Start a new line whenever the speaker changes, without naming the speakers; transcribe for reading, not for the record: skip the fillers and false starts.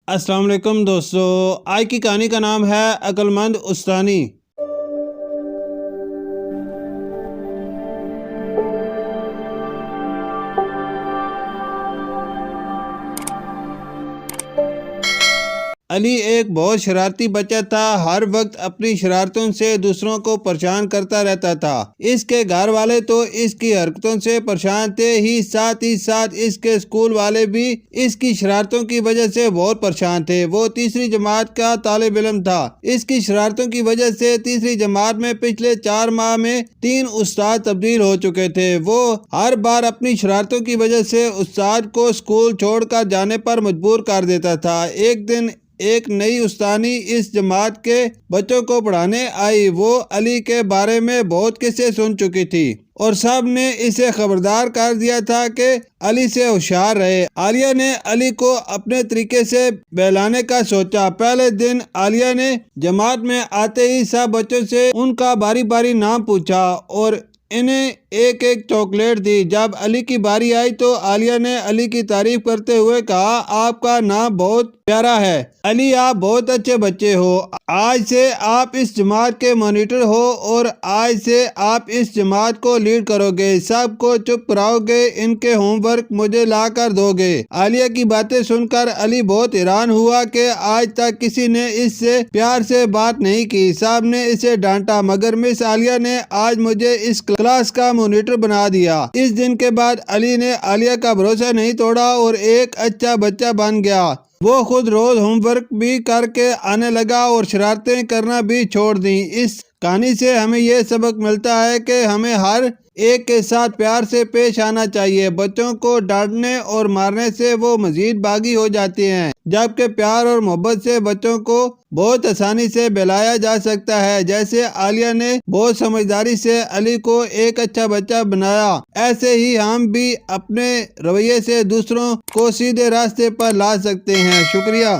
السلام علیکم دوستو، آج کی کہانی کا نام ہے عقل مند استانی۔ علی ایک بہت شرارتی بچہ تھا، ہر وقت اپنی شرارتوں سے دوسروں کو پریشان کرتا رہتا تھا۔ اس کے گھر والے تو اس کی حرکتوں سے پریشان تھے ہی ساتھ اس کے اسکول والے بھی اس کی شرارتوں کی وجہ سے بہت پریشان تھے۔ وہ تیسری جماعت کا طالب علم تھا۔ اس کی شرارتوں کی وجہ سے تیسری جماعت میں پچھلے 4 ماہ میں 3 استاد تبدیل ہو چکے تھے۔ وہ ہر بار اپنی شرارتوں کی وجہ سے استاد کو اسکول چھوڑ کر جانے پر مجبور کر دیتا تھا۔ ایک دن ایک نئی استانی اس جماعت کے بچوں کو پڑھانے آئی۔ وہ علی کے بارے میں بہت قصے سن چکی تھی اور سب نے اسے خبردار کر دیا تھا کہ علی سے ہوشیار رہے۔ عالیہ نے علی کو اپنے طریقے سے بہلانے کا سوچا۔ پہلے دن عالیہ نے جماعت میں آتے ہی سب بچوں سے ان کا باری باری نام پوچھا اور انہیں ایک ایک چاکلیٹ دی۔ جب علی کی باری آئی تو عالیہ نے علی کی تعریف کرتے ہوئے کہا، آپ کا نام بہت پیارا ہے علی، آپ بہت اچھے بچے ہو۔ آج سے آپ اس جماعت کے مانیٹر ہو اور آج سے آپ اس جماعت کو لیڈ کرو گے، سب کو چپ کراؤ گے، ان کے ہوم ورک مجھے لا کر دو گے۔ عالیہ کی باتیں سن کر علی بہت حیران ہوا کہ آج تک کسی نے اس سے پیار سے بات نہیں کی۔ سب نے اسے ڈانٹا مگر مس عالیہ نے آج مجھے اس کلاس کا مانیٹر بنا دیا۔ اس دن کے بعد علی نے عالیہ کا بھروسہ نہیں توڑا اور ایک اچھا بچہ بن گیا۔ وہ خود روز ہوم ورک بھی کر کے آنے لگا اور شرارتیں کرنا بھی چھوڑ دیں۔ اس کہانی سے ہمیں یہ سبق ملتا ہے کہ ہمیں ہر ایک کے ساتھ پیار سے پیش آنا چاہیے۔ بچوں کو ڈانٹنے اور مارنے سے وہ مزید باغی ہو جاتے ہیں، جبکہ پیار اور محبت سے بچوں کو بہت آسانی سے بہلایا جا سکتا ہے۔ جیسے عالیہ نے بہت سمجھداری سے علی کو ایک اچھا بچہ بنایا، ایسے ہی ہم بھی اپنے رویے سے دوسروں کو سیدھے راستے پر لا سکتے ہیں۔ شکریہ۔